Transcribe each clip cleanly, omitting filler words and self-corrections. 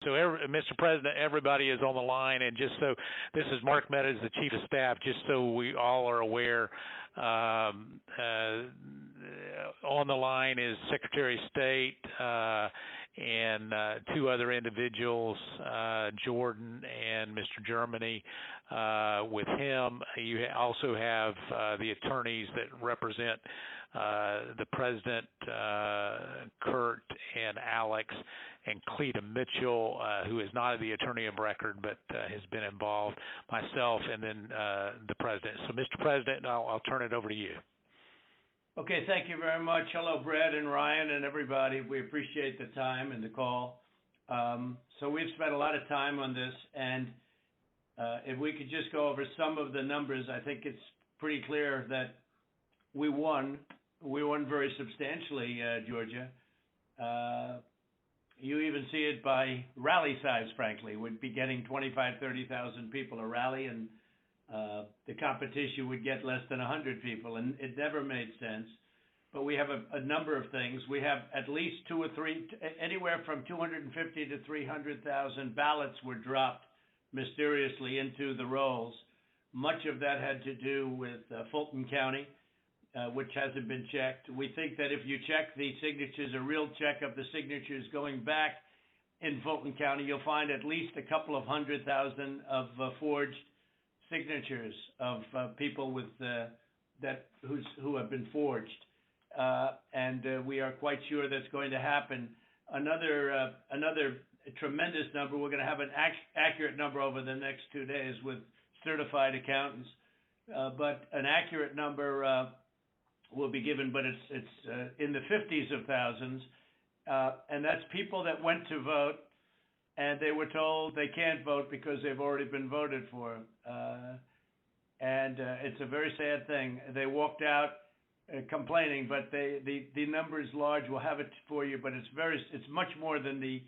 So, Mr. President, everybody is on the line, and just so this is Mark Meadows, the Chief of Staff. Just so we all are aware, on the line is Secretary of State and two other individuals, Jordan and Mr. Germany. With him, you also have the attorneys that represent the President, Kurt and Alex, and Cleta Mitchell, who is not the attorney of record but has been involved, myself, and then the President. So, Mr. President, I'll turn it over to you. Okay, thank you very much. Hello, Brad and Ryan and everybody. We appreciate the time and the call. So we've spent a lot of time on this, and if we could just go over some of the numbers, I think it's pretty clear that we won. We won very substantially, Georgia. You even see it by rally size, frankly. We'd be getting 25,000, 30,000 people a rally, and the competition would get less than 100 people, and it never made sense. But we have a number of things. We have at least two or three, anywhere from 250 to 300,000 ballots were dropped mysteriously into the rolls. Much of that had to do with Fulton County, which hasn't been checked. We think that if you check the signatures, a real check of the signatures going back in Fulton County, you'll find at least a couple of 100,000 of forged signatures of people with who have been forged, and we are quite sure that's going to happen. Another tremendous number. We're going to have an accurate number over the next 2 days with certified accountants, but an accurate number will be given, but it's in the 50s of thousands, and that's people that went to vote and they were told they can't vote because they've already been voted for, and it's a very sad thing. They walked out complaining, but the number is large. We'll have it for you, but it's much more than the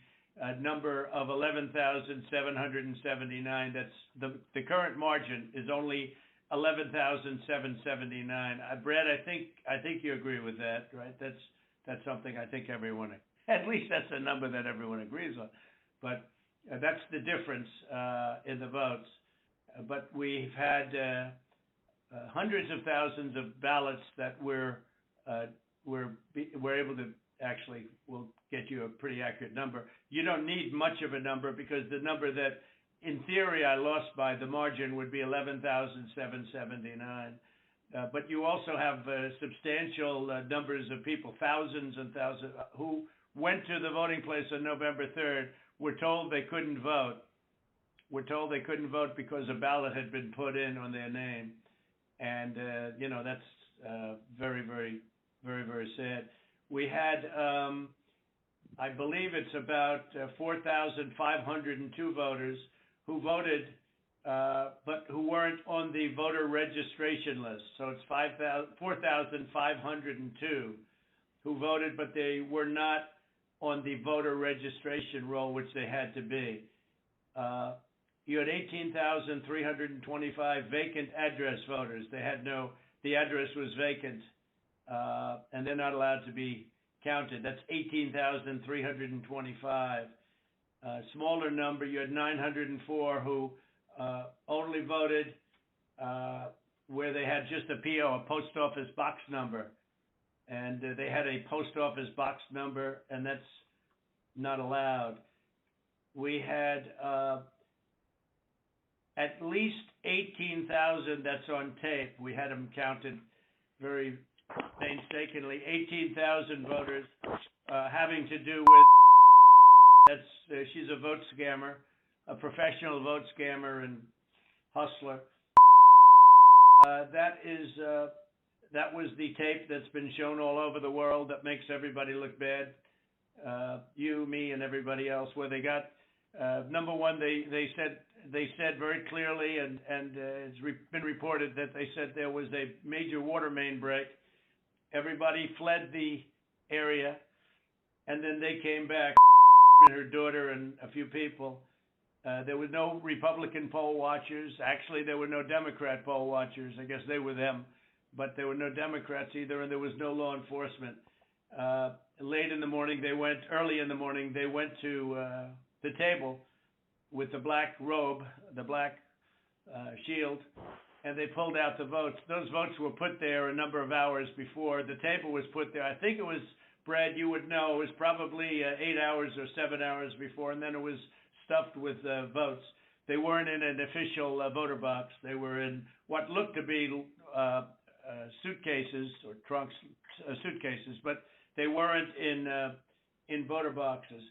number of 11,779. That's the current margin is only 11,779. Brad, I think you agree with that, right? That's something I think everyone, at least that's a number that everyone agrees on. But that's the difference in the votes. But we've had hundreds of thousands of ballots that we're able to actually. We'll get you a pretty accurate number. You don't need much of a number because the number that in theory I lost by the margin would be 11,779. But you also have substantial numbers of people, thousands and thousands, who went to the voting place on November 3rd, were told they couldn't vote. Were told they couldn't vote because a ballot had been put in on their name. And, that's very, very, very, very sad. We had, I believe it's about 4,502 voters who voted, but who weren't on the voter registration list. So it's 4,502 who voted, but they were not on the voter registration roll, which they had to be. You had 18,325 vacant address voters. They had the address was vacant, and they're not allowed to be counted. That's 18,325. Smaller number, you had 904 who only voted where they had just a PO, a post office box number. And they had a post office box number, and that's not allowed. We had at least 18,000, that's on tape. We had them counted very painstakingly. 18,000 voters having to do with, she's a vote scammer, a professional vote scammer and hustler. That was the tape that's been shown all over the world that makes everybody look bad. You, me, and everybody else. Where they got number one, they said very clearly, and it's been reported that they said there was a major water main break. Everybody fled the area, and then they came back. Her daughter and a few people. There were no Republican poll watchers. Actually, there were no Democrat poll watchers. I guess they were them. But there were no Democrats either, and there was no law enforcement. Early in the morning, they went to the table with the black robe, the black shield, and they pulled out the votes. Those votes were put there a number of hours before. The table was put there. I think it was, Brad, you would know, it was probably 8 hours or 7 hours before, and then it was stuffed with votes. They weren't in an official voter box. They were in what looked to be suitcases or trunks, suitcases, but they weren't in voter boxes.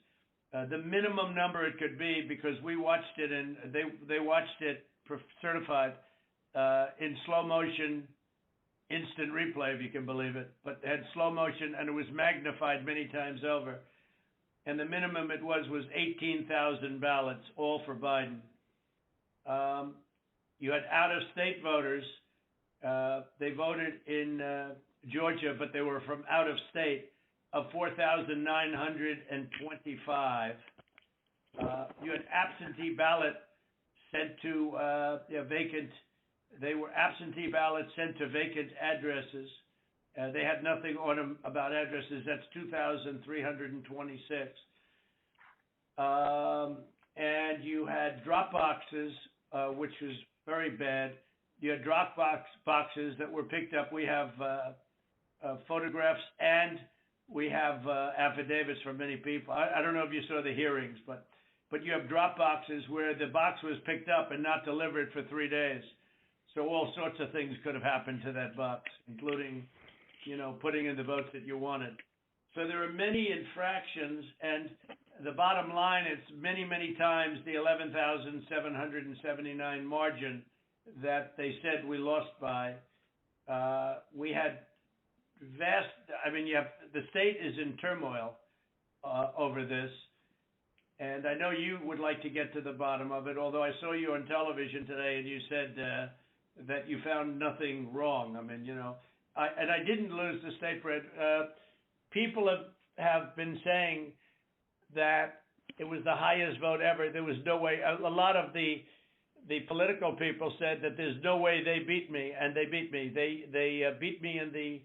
The minimum number it could be, because we watched it and they watched it certified in slow motion, instant replay, if you can believe it, but it had slow motion and it was magnified many times over. And the minimum it was 18,000 ballots, all for Biden. You had out-of-state voters. They voted in Georgia, but they were from out of state, of 4,925. You had absentee ballot sent to vacant. They were absentee ballots sent to vacant addresses. They had nothing on them about addresses. That's 2,326. And you had drop boxes, which was very bad. You had drop boxes that were picked up. We have photographs and we have affidavits from many people. I don't know if you saw the hearings, but you have drop boxes where the box was picked up and not delivered for 3 days. So all sorts of things could have happened to that box, including, putting in the votes that you wanted. So there are many infractions, and the bottom line, it's many, many times the 11,779 margin that they said we lost by. We had the state is in turmoil over this, and I know you would like to get to the bottom of it, although I saw you on television today and you said that you found nothing wrong. I didn't lose the state, Brett. People have been saying that it was the highest vote ever. There was no way. A lot of the political people said that there's no way they beat me, and they beat me. They beat me in the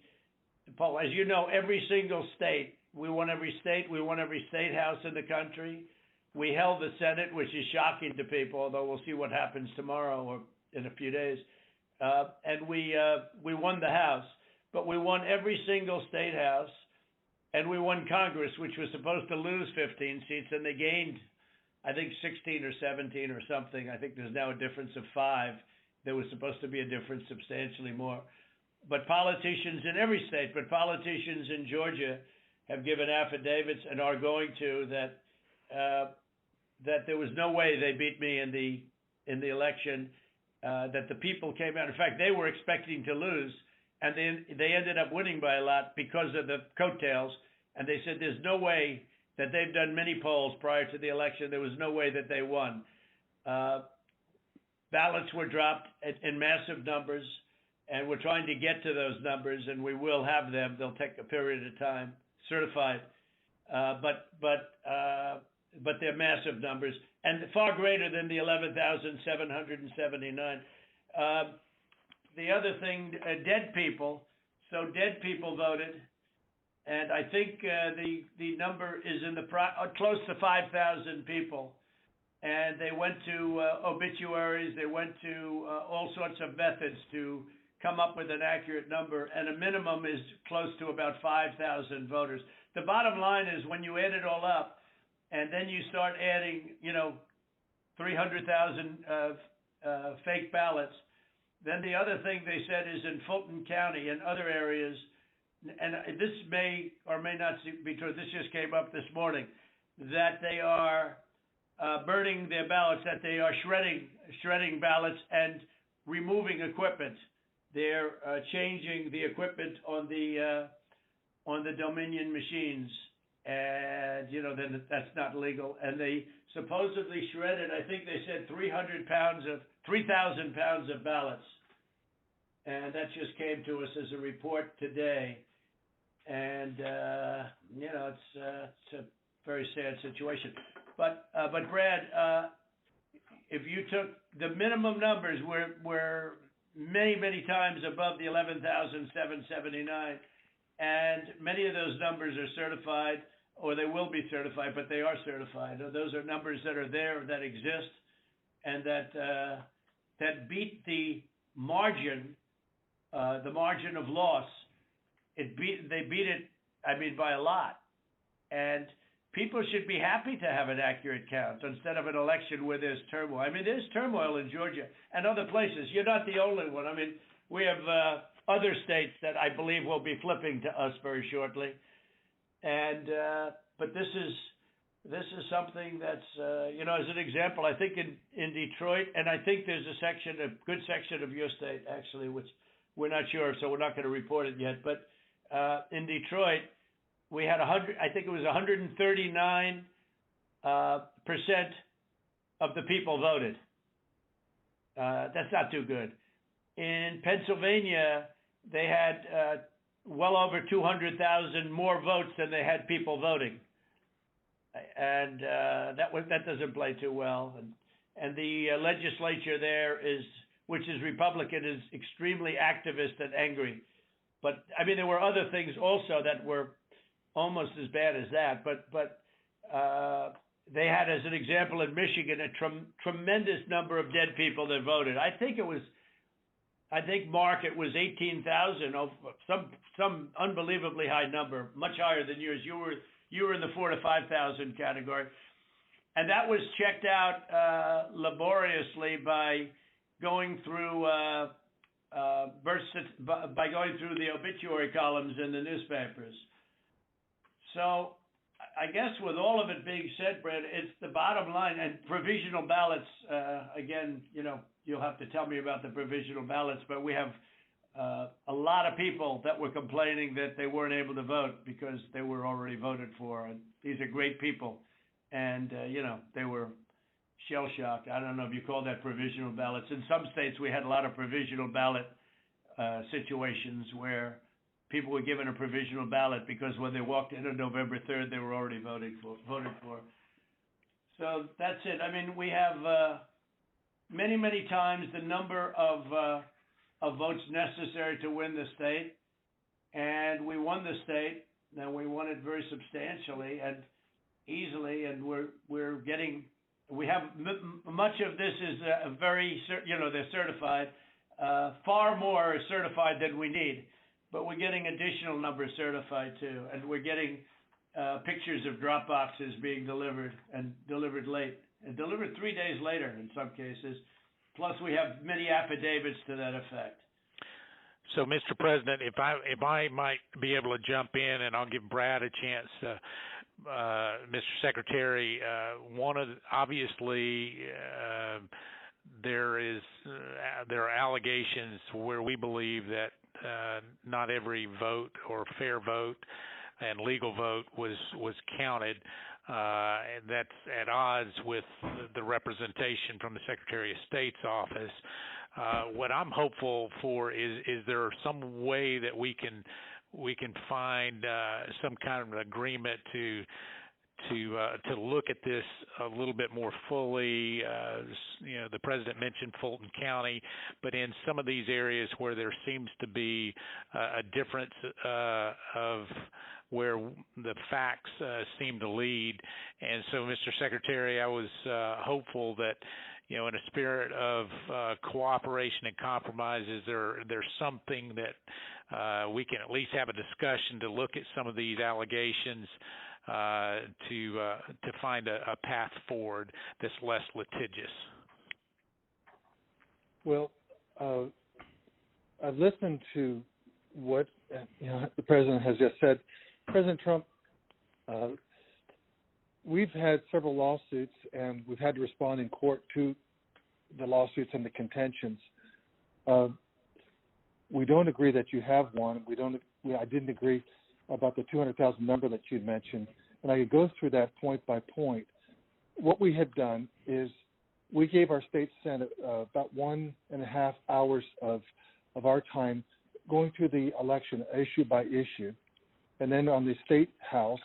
poll. As you know, every single state, we won every state. We won every state house in the country. We held the Senate, which is shocking to people, although we'll see what happens tomorrow or in a few days. And we won the House, but we won every single state house, and we won Congress, which was supposed to lose 15 seats, and they gained, I think, 16 or 17 or something. I think there's now a difference of 5. There was supposed to be a difference substantially more. But politicians in every state, but politicians in Georgia have given affidavits and are going to that there was no way they beat me in the election. That the people came out. In fact, they were expecting to lose, and they ended up winning by a lot because of the coattails. And they said there's no way that they've done many polls prior to the election. There was no way that they won. Ballots were dropped in massive numbers, and we're trying to get to those numbers, and we will have them. They'll take a period of time, certified, but they're massive numbers and far greater than the 11,779. The other thing, dead people. So dead people voted, and I think the number is in close to 5,000 people. And they went to obituaries. They went to all sorts of methods to come up with an accurate number, and a minimum is close to about 5,000 voters. The bottom line is when you add it all up, and then you start adding, 300,000 fake ballots, then the other thing they said is in Fulton County and other areas, and this may or may not be true, this just came up this morning, that they are burning their ballots, that they are shredding ballots and removing equipment. They're changing the equipment on the Dominion machines, and then that's not legal. And they supposedly shredded, I think they said 3,000 pounds of ballots, and that just came to us as a report today. And it's a very sad situation. But Brad, if you took the minimum numbers were many times above the 11,779, and many of those numbers are certified. or they will be certified, but they are certified. Those are numbers that are there, that exist, and that beat the margin of loss. They beat it, I mean, by a lot. And people should be happy to have an accurate count instead of an election where there's turmoil. I mean, there's turmoil in Georgia and other places. You're not the only one. I mean, we have other states that I believe will be flipping to us very shortly. And but this is something that's you know, as an example, I think in Detroit, and I think there's a good section of your state actually, which we're not sure, so we're not going to report it yet. But in Detroit, we had 100. I think it was 139% of the people voted. That's not too good. In Pennsylvania, they had well over 200,000 more votes than they had people voting, and that doesn't play too well. And the legislature there which is Republican, is extremely activist and angry. But I mean, there were other things also that were almost as bad as that. But they had, as an example, in Michigan, a tremendous number of dead people that voted. I think, Mark, it was 18,000, some unbelievably high number, much higher than yours. You were in the 4,000 to 5,000 category, and that was checked out laboriously by going through the obituary columns in the newspapers. So I guess with all of it being said, Brad, it's the bottom line. And provisional ballots, again, you know, you'll have to tell me about the provisional ballots, but we have a lot of people that were complaining that they weren't able to vote because they were already voted for. And these are great people. And, you know, they were shell-shocked. I don't know if you call that provisional ballots. In some states, we had a lot of provisional ballot situations where people were given a provisional ballot because when they walked in on November 3rd, they were already voted for. So that's it. I mean, we have many, many times the number of votes necessary to win the state, and we won the state, and we won it very substantially and easily, and we have much of this is very, you know, they're certified. Far more is certified than we need. But we're getting additional numbers certified too, and we're getting pictures of drop boxes being delivered and delivered late, and delivered 3 days later in some cases. Plus, we have many affidavits to that effect. So, Mr. President, if I might be able to jump in, and I'll give Brad a chance, Mr. Secretary, obviously there are allegations where we believe that not every vote or fair vote and legal vote was counted, and that's at odds with the representation from the Secretary of State's office. What I'm hopeful for is there some way that we can find some kind of an agreement to look at this a little bit more fully. You know, the President mentioned Fulton County, but in some of these areas where there seems to be a difference of where the facts seem to lead. And so, Mr. Secretary, I was hopeful that, you know, in a spirit of cooperation and compromises, there's something that we can at least have a discussion to look at some of these allegations to find a path forward that's less litigious. Well, I've listened to what the President has just said. President Trump, we've had several lawsuits, and we've had to respond in court to the lawsuits and the contentions. We don't agree that you have one. I didn't agree about the 200,000 number that you mentioned, and I could go through that point by point. What we had done is we gave our state Senate about 1.5 hours of our time going through the election issue by issue. And then on the State House,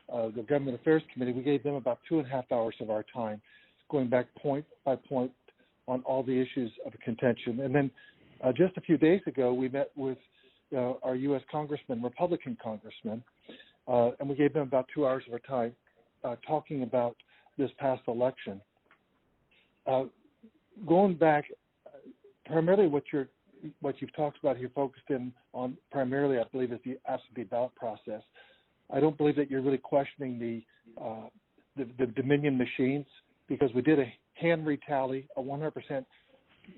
the Government Affairs Committee, we gave them about 2.5 hours of our time, going back point by point on all the issues of contention. And then just a few days ago, we met with our U.S. congressmen, Republican congressmen, and we gave them about 2 hours of our time talking about this past election. Going back, primarily what you've talked about here, focused in on primarily, I believe, is the absentee ballot process. I don't believe that you're really questioning the Dominion machines, because we did a hand retally, a 100%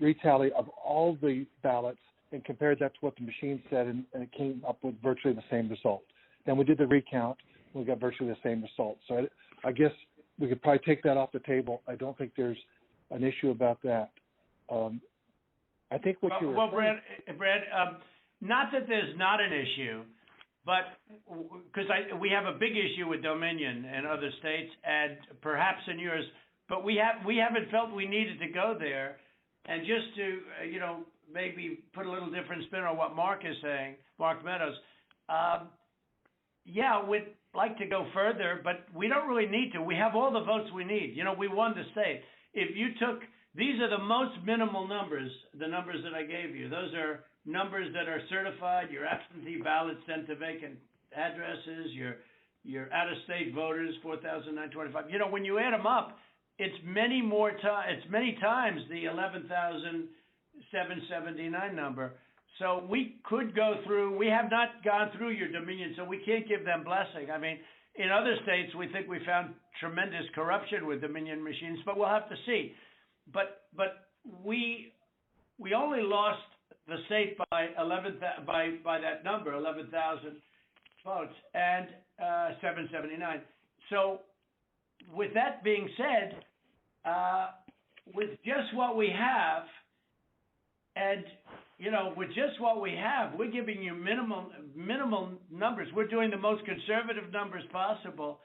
retally of all the ballots, and compared that to what the machine said, and it came up with virtually the same result. Then we did the recount, we got virtually the same result. So I guess we could probably take that off the table. I don't think there's an issue about that. I think what you were saying... Brad, not that there's not an issue, but because we have a big issue with Dominion and other states, and perhaps in yours, but we haven't felt we needed to go there. And just to maybe put a little different spin on what Mark is saying, Mark Meadows, we'd like to go further, but we don't really need to. We have all the votes we need. We won the state. If you took, these are the most minimal numbers, the numbers that I gave you. Those are numbers that are certified, your absentee ballots sent to vacant addresses, your out-of-state voters, 4,925. When you add them up, it's many times the 11,779 number. So we could go through. We have not gone through your Dominion, so we can't give them blessing. I mean, in other states, we think we found tremendous corruption with Dominion machines, but we'll have to see. But we only lost the state by by that number, 11,000 votes, and 779. So with that being said, with just what we have, and with just what we have, we're giving you minimal numbers. We're doing the most conservative numbers possible.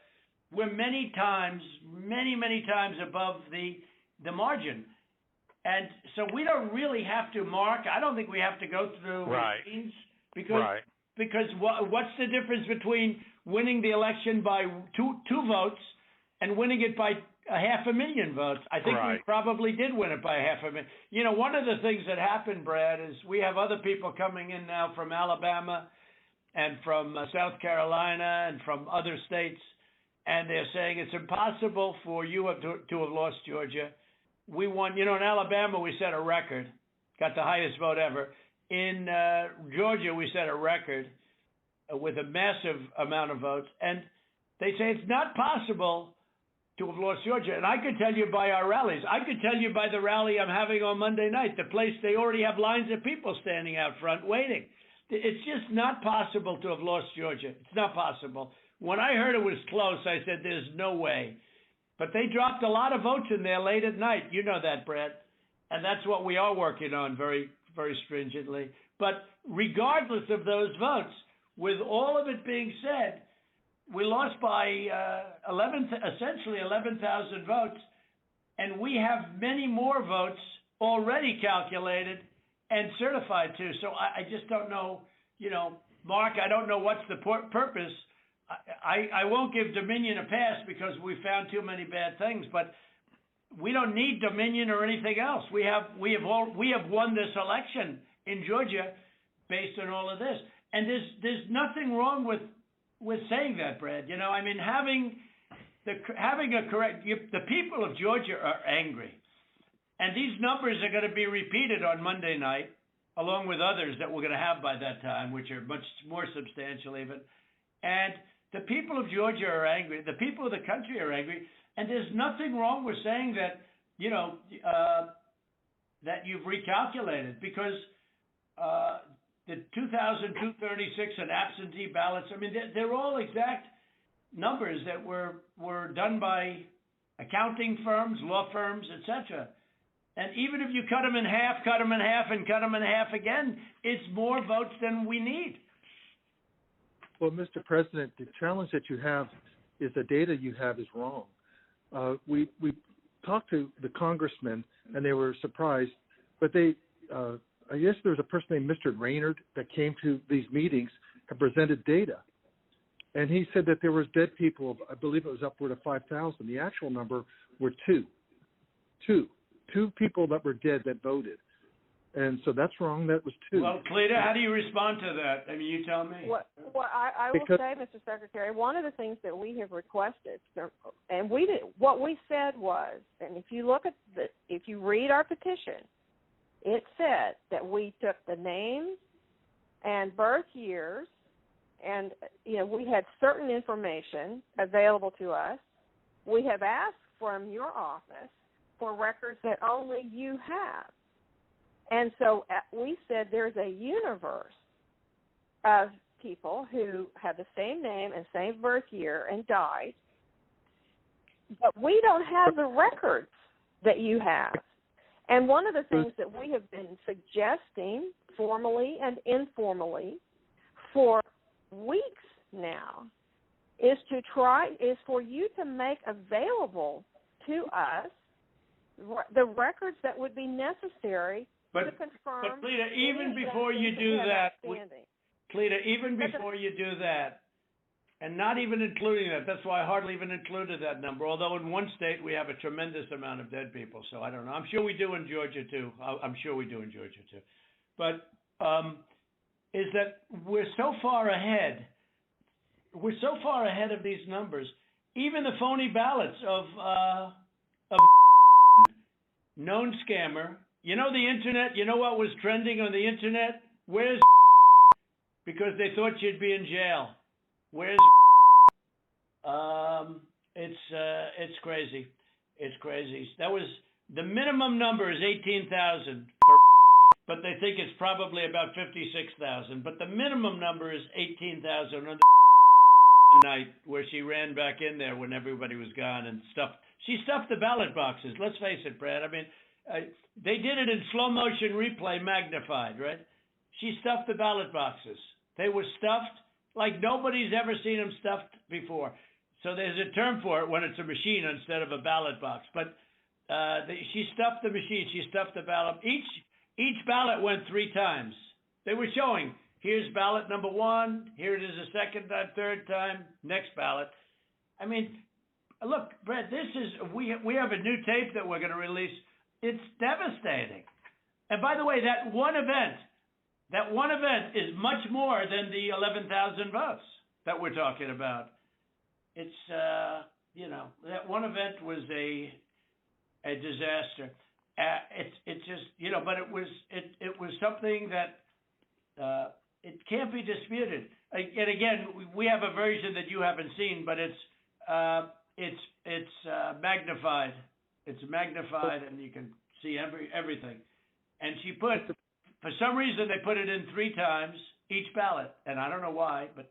We're many times above the margin. And so we don't really have to, Mark, I don't think we have to go through machines, because what's the difference between winning the election by two votes and winning it by 500,000 votes? I think we probably did win it by 500,000. One of the things that happened, Brad, is we have other people coming in now from Alabama and from South Carolina and from other states, and they're saying it's impossible for you to have lost Georgia. We won, in Alabama we set a record, got the highest vote ever. In Georgia we set a record with a massive amount of votes, and they say it's not possible to have lost Georgia. And I could tell you by our rallies. I could tell you by the rally I'm having on Monday night, the place, they already have lines of people standing out front waiting. It's just not possible to have lost Georgia. It's not possible. When I heard it was close, I said, there's no way. But they dropped a lot of votes in there late at night. You know that, Brad. And that's what we are working on very, very stringently. But regardless of those votes, with all of it being said, we lost by essentially 11,000 votes, and we have many more votes already calculated and certified too. So I just don't know, Mark, I don't know what's the purpose. I won't give Dominion a pass because we found too many bad things, but we don't need Dominion or anything else. We have won this election in Georgia based on all of this, and there's nothing wrong with saying that, Brad. I mean, having a correct, the people of Georgia are angry, and these numbers are going to be repeated on Monday night, along with others that we're going to have by that time, which are much more substantial even. And the people of Georgia are angry. The people of the country are angry, and there's nothing wrong with saying that, that you've recalculated, because the 2,236 and absentee ballots, I mean, they're all exact numbers that were done by accounting firms, law firms, etc. And even if you cut them in half, and cut them in half again, it's more votes than we need. Well, Mr. President, the challenge that you have is the data you have is wrong. We talked to the congressmen, and they were surprised, but I guess there was a person named Mr. Raynard that came to these meetings and presented data. And he said that there was dead people, I believe it was upward of 5,000. The actual number were two people that were dead that voted. And so that's wrong. That was 2. Well, Cleta, how do you respond to that? I mean, you tell me. What I will say, Mr. Secretary, one of the things that we have requested, and what we said was, and if you look at if you read our petition, it said that we took the names and birth years, and we had certain information available to us. We have asked from your office for records that only you have. And so we said there's a universe of people who have the same name and same birth year and died, but we don't have the records that you have. And one of the things that we have been suggesting formally and informally for weeks now is for you to make available to us the records that would be necessary to confirm. But Cleta, even before you do that, Cleta, even before you do that, and not even including that, that's why I hardly even included that number, although in one state we have a tremendous amount of dead people, so I don't know. I'm sure we do in Georgia too. But is that we're so far ahead of these numbers. Even the phony ballots of known scammer. You know the internet? You know what was trending on the internet? Where's because they thought you'd be in jail. Where's it's crazy. It's crazy. That was the minimum number is 18,000 but they think it's probably about 56,000. But the minimum number is 18,000 on the night where she ran back in there when everybody was gone and stuffed. She stuffed the ballot boxes. Let's face it, Brad. I mean, they did it in slow motion replay, magnified, right? She stuffed the ballot boxes. They were stuffed like nobody's ever seen them stuffed before. So there's a term for it when it's a machine instead of a ballot box. But she stuffed the machine. She stuffed the ballot. Each ballot went 3 times. They were showing, here's ballot number 1. Here it is a second time, third time, next ballot. I mean, look, Brett, we have a new tape that we're going to release. It's devastating. And by the way, that one event is much more than the 11,000 votes that we're talking about. It's, that one event was a disaster. It's just, but it was something that it can't be disputed. And again, we have a version that you haven't seen, but it's magnified. It's magnified, and you can see everything. And she put, for some reason, they put it in 3 times each ballot, and I don't know why, but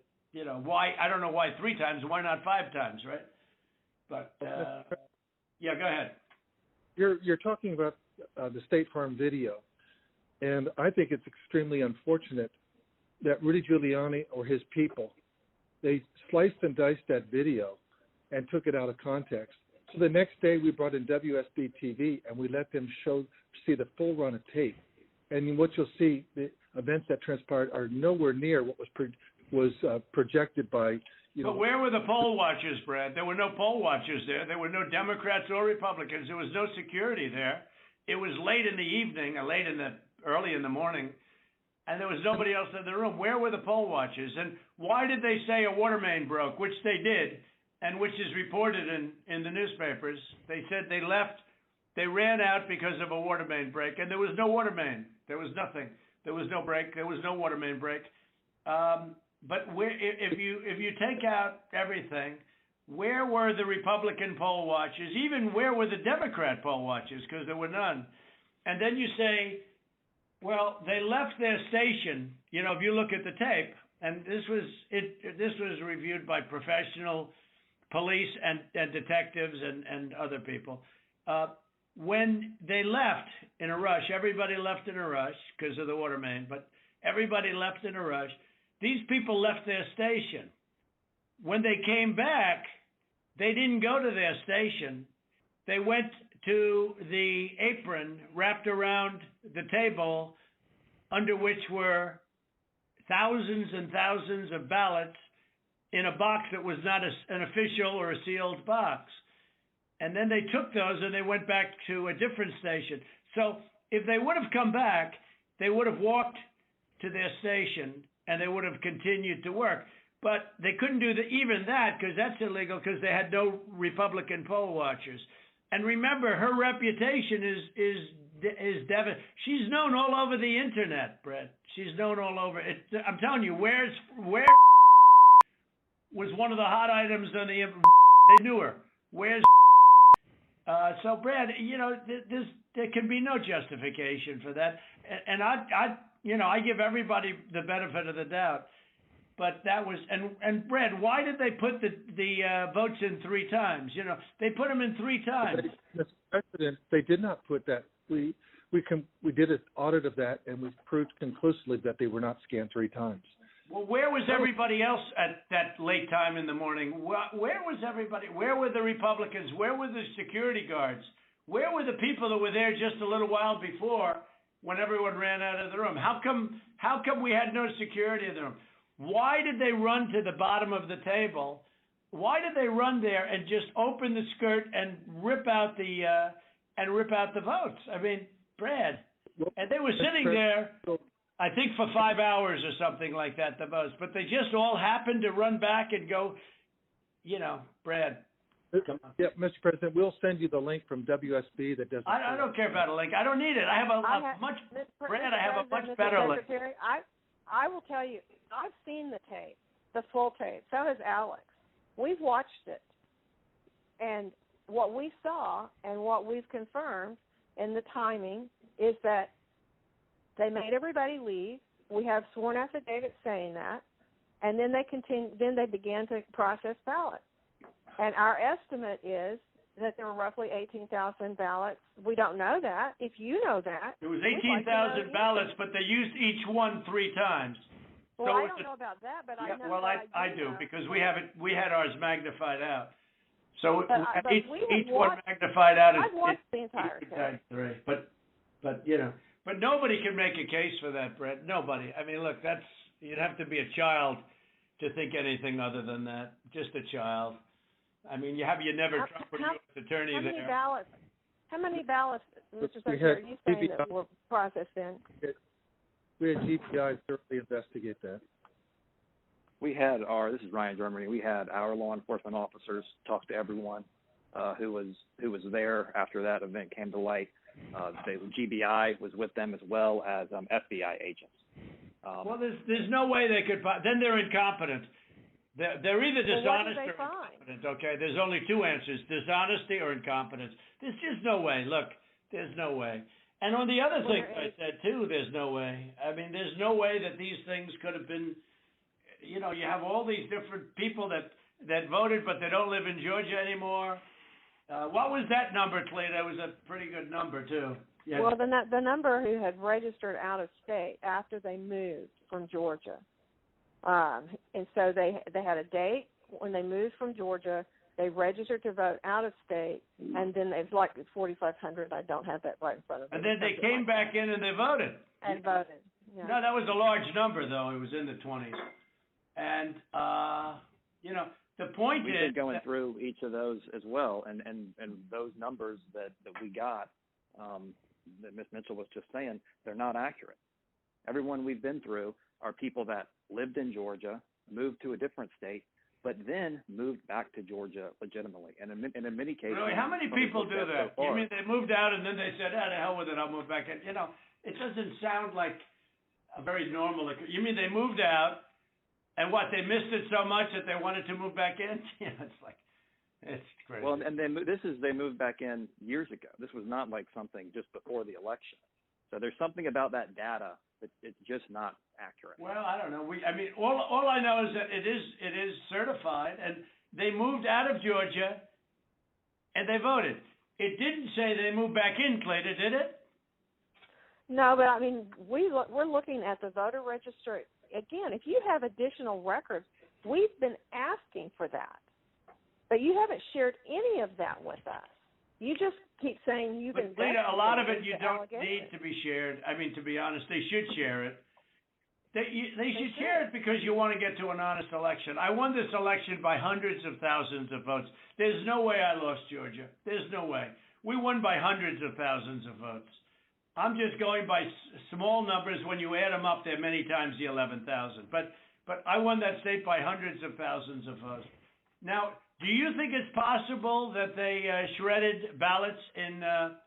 why? I don't know why 3 times. Why not 5 times, right? But yeah, go ahead. You're talking about the State Farm video, and I think it's extremely unfortunate that Rudy Giuliani or his people, they sliced and diced that video and took it out of context. So the next day we brought in WSB TV and we let them see the full run of tape. And what you'll see, the events that transpired are nowhere near what was projected by, But where were the poll watchers, Brad? There were no poll watchers there. There were no Democrats or Republicans. There was no security there. It was late in the evening, or early in the morning, and there was nobody else in the room. Where were the poll watchers? And why did they say a water main broke, which they did, and which is reported in the newspapers? They said they left. They ran out because of a water main break, and there was no water main. There was nothing. There was no break. There was no water main break. But if you take out everything, where were the Republican poll watchers? Even where were the Democrat poll watchers? Because there were none. And then you say, well, they left their station. If you look at the tape, and this was reviewed by professional police and detectives and other people. When they left in a rush, everybody left in a rush because of the water main, but everybody left in a rush. These people left their station. When they came back, they didn't go to their station. They went to the apron wrapped around the table under which were thousands and thousands of ballots in a box that was not an official or a sealed box. And then they took those and they went back to a different station. So if they would have come back, they would have walked to their station and they would have continued to work. But they couldn't do even that because that's illegal because they had no Republican poll watchers. And remember, her reputation is devastating. She's known all over the internet, Brett. She's known all over. I'm telling you, where was one of the hot items on the. They knew her. Where's so Brad? You know, there can be no justification for that. And I give everybody the benefit of the doubt. But that was and Brad, why did they put the votes in 3 times? You know, they put them in 3 times. Mr. President, they did not put that. We did an audit of that, and we proved conclusively that they were not scanned 3 times. Well, where was everybody else at that late time in the morning? Where was everybody? Where were the Republicans? Where were the security guards? Where were the people that were there just a little while before when everyone ran out of the room? How come we had no security in the room? Why did they run to the bottom of the table? Why did they run there and just open the skirt and rip out the votes? I mean, Brad, and they were sitting there, I think for 5 hours or something like that, the most. But they just all happened to run back and go, you know, Brad. Come on. Yeah, Mr. President, we'll send you the link from WSB that does. I don't care about a link. I don't need it. I have a much better link. I will tell you, I've seen the tape, the full tape. So has Alex. We've watched it. And what we saw and what we've confirmed in the timing is that they made everybody leave. We have sworn affidavits saying that. And then they began to process ballots. And our estimate is that there were roughly 18,000 ballots. We don't know that. If you know that. There was 18,000 ballots, but they used each one 3 times. Well, I don't know about that, but I know. Well, I do because we had ours magnified out. So each one magnified out is. I've watched the entire thing. But you know, but nobody can make a case for that, Brett. Nobody. I mean, look, you'd have to be a child to think anything other than that. Just a child. I mean, you have your never Trump or U.S. attorney there. How many ballots, Mr. Secretary, are you saying that were processed in? We had GPI thoroughly investigate that. This is Ryan Germany, we had our law enforcement officers talk to everyone who was there after that event came to light. GBI was with them as well as FBI agents. Well, there's no way they could. Then they're incompetent. They're either dishonest or incompetent, okay? There's only 2 answers, dishonesty or incompetence. There's just no way. Look, there's no way. And on the other thing I said, too, there's no way. I mean, there's no way that these things could have been, you know, you have all these different people that voted, but they don't live in Georgia anymore. What was that number, Clea? That was a pretty good number, too. Yeah. Well, the number who had registered out of state after they moved from Georgia. And so they had a date when they moved from Georgia. They registered to vote out of state, and then it's like 4,500. I don't have that right in front of me. And then they came back in and they voted. And voted. Yeah. No, that was a large number, though. It was in the 20s. And, you know, the point We've been going through each of those as well, and those numbers that we got, that Ms. Mitchell was just saying, they're not accurate. Everyone we've been through are people that lived in Georgia, moved to a different state, but then moved back to Georgia legitimately. And in many cases... Really? How many people do that? You mean they moved out and then they said, to hell with it, I'll move back in? You know, it doesn't sound like a very normal... You mean they moved out, and what, they missed it so much that they wanted to move back in? You know, it's like... It's crazy. Well, and they moved back in years ago. This was not like something just before the election. So there's something about that data that it's just not accurate. Well, I don't know. All I know is that it is certified, and they moved out of Georgia, and they voted. It didn't say they moved back in, Clayton, did it? No, but I mean, we're looking at the voter registry again. If you have additional records, we've been asking for that. But you haven't shared any of that with us. You just keep saying you've been. But Lita, a lot of it you don't need to be shared. I mean, to be honest, they should share it. They should share it because you want to get to an honest election. I won this election by hundreds of thousands of votes. There's no way I lost Georgia. There's no way. We won by hundreds of thousands of votes. I'm just going by small numbers. When you add them up, they're many times the 11,000. But I won that state by hundreds of thousands of votes. Now, do you think it's possible that they shredded ballots in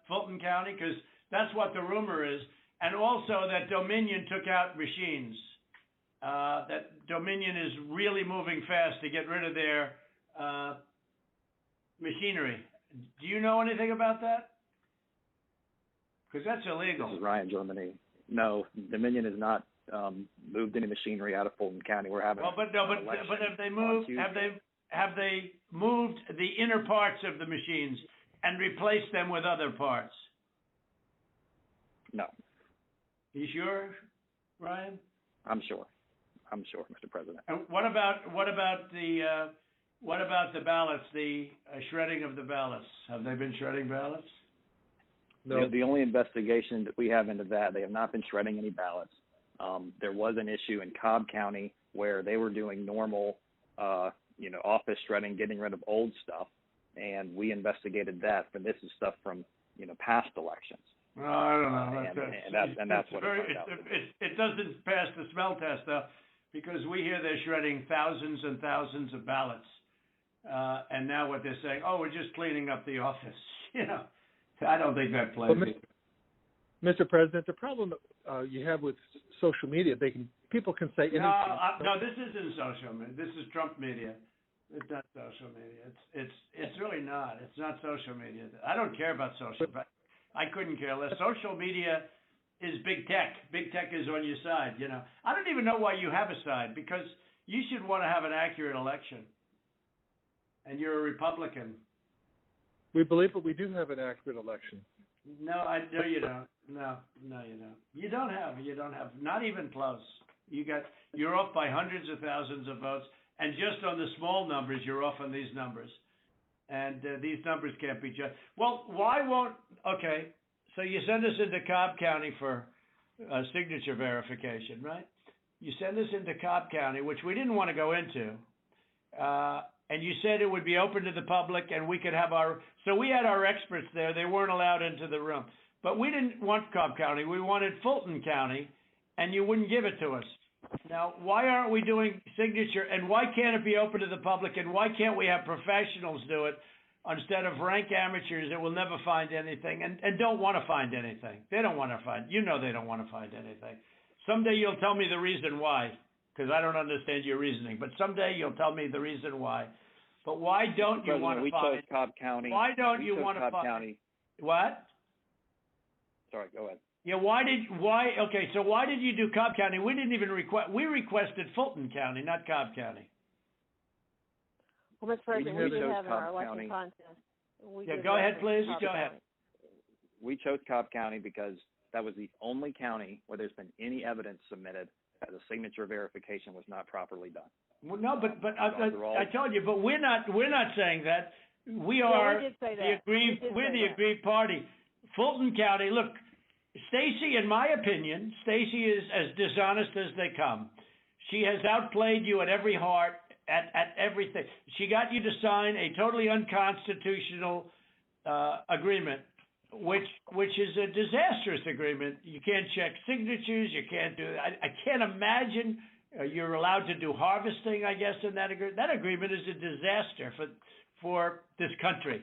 Fulton County? Because that's what the rumor is. And also that Dominion took out machines. That Dominion is really moving fast to get rid of their machinery. Do you know anything about that? Because that's illegal. This is Ryan, Germany. No, Dominion has not moved any machinery out of Fulton County. We're having but have they moved? Have they moved the inner parts of the machines and replaced them with other parts? No. You sure, Ryan? I'm sure, Mr. President. And what about the ballots? The shredding of the ballots. Have they been shredding ballots? No. The only investigation that we have into that, they have not been shredding any ballots. There was an issue in Cobb County where they were doing normal, office shredding, getting rid of old stuff, and we investigated that. But this is stuff from, past elections. No, I don't know. And that's what it doesn't pass the smell test, though, because we hear they're shredding thousands and thousands of ballots, and now what they're saying, oh, we're just cleaning up the office. I don't think that plays. Well, Mr. President, the problem you have with social media, people can say anything. No, this isn't social media. This is Trump media. It's not social media. It's really not. It's not social media. I don't care about social. But I couldn't care less. Social media is big tech. Big tech is on your side. I don't even know why you have a side, because you should want to have an accurate election. And you're a Republican. We believe that we do have an accurate election. No, you don't. No, you don't. You don't have. Not even close. You're off by hundreds of thousands of votes, and just on the small numbers, you're off on these numbers, and these numbers can't be judged. Well, why won't? Okay, so you send us into Cobb County for signature verification, right? You send us into Cobb County, which we didn't want to go into. And you said it would be open to the public, and we could have so we had our experts there. They weren't allowed into the room. But we didn't want Cobb County. We wanted Fulton County, and you wouldn't give it to us. Now, why aren't we doing signature, and why can't it be open to the public, and why can't we have professionals do it instead of rank amateurs that will never find anything and don't want to find anything? They don't want to find, they don't want to find anything. Someday you'll tell me the reason why, because I don't understand your reasoning, but someday you'll tell me the reason why. But why don't you want to find? We chose Cobb County. Why don't you want to find? What? Sorry, go ahead. Yeah, okay, so why did you do Cobb County? We didn't even we requested Fulton County, not Cobb County. Well, Mr. President, we did have our election contest. Go ahead, please. Go ahead. We chose Cobb County because that was the only county where there's been any evidence submitted that the signature verification was not properly done. Well, no, but I told you, but we're not saying that. We are we're the aggrieved party. Fulton County, look, Stacy, in my opinion, Stacy is as dishonest as they come. She has outplayed you at every heart, at everything. She got you to sign a totally unconstitutional agreement, which is a disastrous agreement. You can't check signatures. You can't do. I can't imagine you're allowed to do harvesting, I guess, in that agreement. That agreement is a disaster for this country.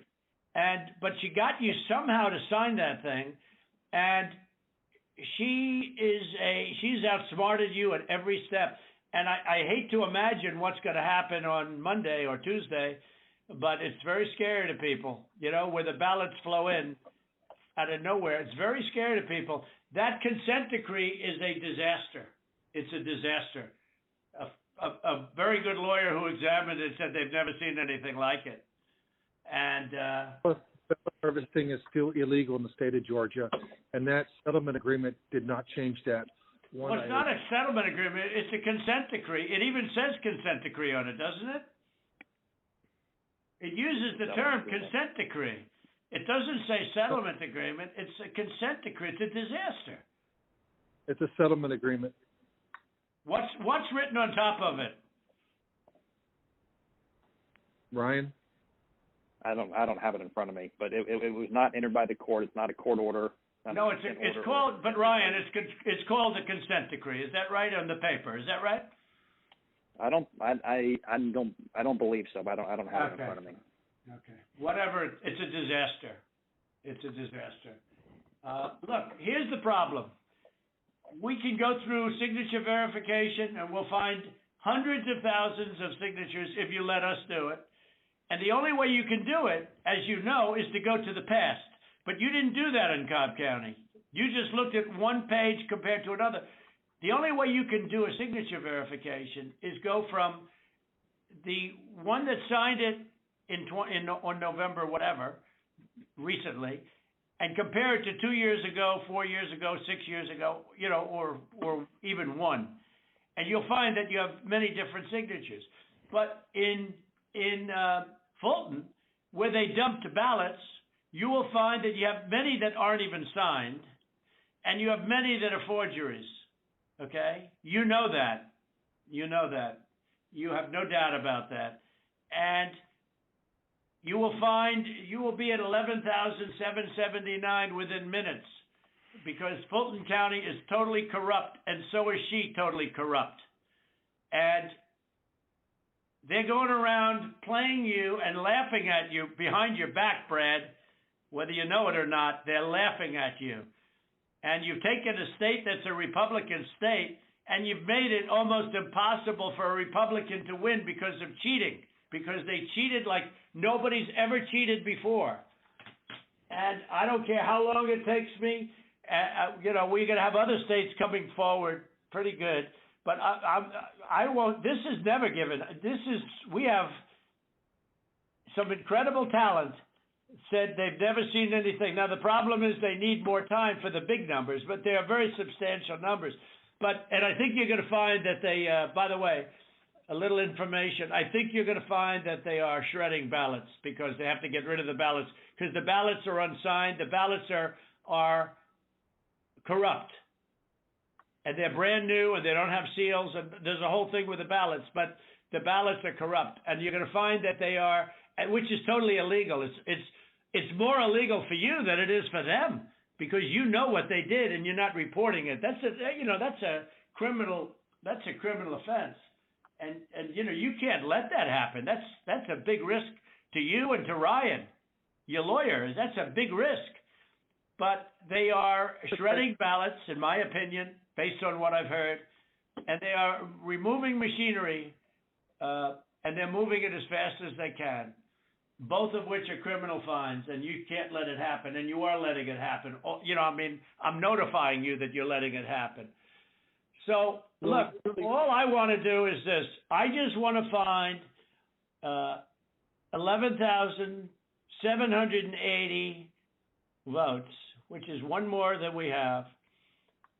But she got you somehow to sign that thing, and she's outsmarted you at every step. And I hate to imagine what's going to happen on Monday or Tuesday, but it's very scary to people, where the ballots flow in out of nowhere. It's very scary to people. That consent decree is a disaster. It's a disaster. A very good lawyer who examined it said they've never seen anything like it. And harvesting is still illegal in the state of Georgia, and that settlement agreement did not change that. Well, it's not a settlement agreement. It's a consent decree. It even says consent decree on it, doesn't it? It uses the term consent decree. It doesn't say settlement agreement. It's a consent decree. It's a disaster. It's a settlement agreement. What's written on top of it? Ryan? I don't have it in front of me, but it was not entered by the court. It's not a court order. No, it's called, but Ryan, it's called a consent decree. Is that right on the paper? Is that right? I don't believe so. But I don't have it in front of me. Okay. Whatever. It's a disaster. It's a disaster. Look, here's the problem. We can go through signature verification and we'll find hundreds of thousands of signatures if you let us do it. And the only way you can do it, as you know, is to go to the past. But you didn't do that in Cobb County. You just looked at one page compared to another. The only way you can do a signature verification is go from the one that signed it on November, whatever, recently, and compare it to 2 years ago, 4 years ago, 6 years ago, or even one. And you'll find that you have many different signatures. But in Fulton, where they dumped ballots, you will find that you have many that aren't even signed, and you have many that are forgeries. Okay? You know that. You know that. You have no doubt about that. And you will find you will be at 11,779 within minutes, because Fulton County is totally corrupt, and so is she totally corrupt. And they're going around playing you and laughing at you behind your back, Brad. Whether you know it or not, they're laughing at you. And you've taken a state that's a Republican state, and you've made it almost impossible for a Republican to win because of cheating, because they cheated like nobody's ever cheated before. And I don't care how long it takes me. We're going to have other states coming forward pretty good. But I won't. This is never given. We have some incredible talent. Said they've never seen anything. Now, the problem is they need more time for the big numbers, but they are very substantial numbers. And I think you're going to find that they, by the way, a little information, I think you're going to find that they are shredding ballots because they have to get rid of the ballots because the ballots are unsigned. The ballots are corrupt. And they're brand new and they don't have seals. And there's a whole thing with the ballots, but the ballots are corrupt. And you're going to find that they are, which is totally illegal. It's more illegal for you than it is for them because you know what they did and you're not reporting it. That's a criminal offense. And you can't let that happen. That's a big risk to you and to Ryan, your lawyer. That's a big risk. But they are shredding ballots, in my opinion, based on what I've heard, and they are removing machinery, and they're moving it as fast as they can, both of which are criminal fines, and you can't let it happen, and you are letting it happen. I'm notifying you that you're letting it happen. So, look, all I want to do is this. I just want to find 11,780 votes, which is one more than we have,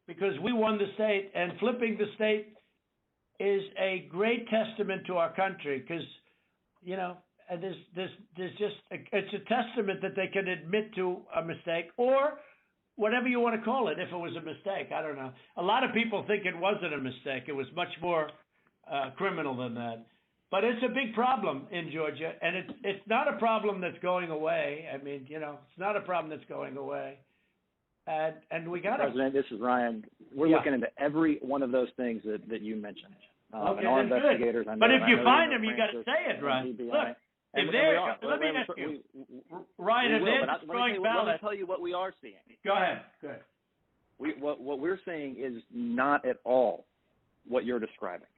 because we won the state, and flipping the state is a great testament to our country, because, it's a testament that they can admit to a mistake, or whatever you want to call it, if it was a mistake. I don't know. A lot of people think it wasn't a mistake. It was much more criminal than that. But it's a big problem in Georgia, and it's not a problem that's going away. I mean, it's not a problem that's going away. And we got to... President, this is Ryan. We're looking into every one of those things that you mentioned. Okay, and our investigators, good. But if you find them, you got to say it, Ryan. Look, if they're... Let me ask you, Ryan, if they're destroying ballots... Let me tell you what we are seeing. Go ahead. Good. What we're seeing is not at all what you're describing.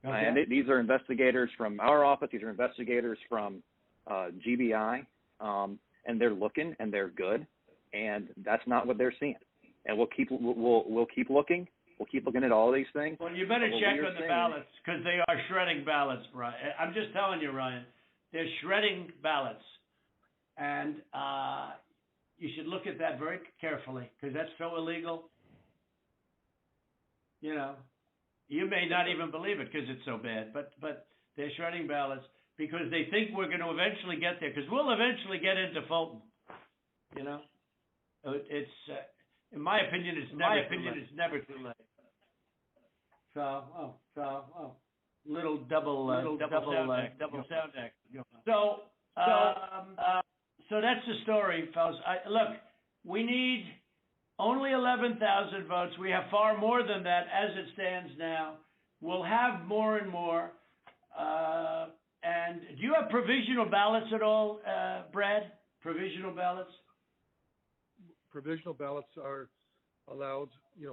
Okay. And these are investigators from our office. These are investigators from GBI, and they're looking and they're good, and that's not what they're seeing. And we'll keep looking. We'll keep looking at all these things. Well, you better check on the ballots because they are shredding ballots, Ryan. I'm just telling you, Ryan, they're shredding ballots, and you should look at that very carefully because that's so illegal. You may not even believe it because it's so bad, but they're shredding ballots because they think we're going to eventually get there, because we'll eventually get into Fulton. It's in my opinion, it's never too late. So little double sound act. So that's the story, fellas. Look, we need Only 11,000 votes. We have far more than that as it stands now. We'll have more and more. And do you have provisional ballots at all, Brad? Provisional ballots? Provisional ballots are allowed,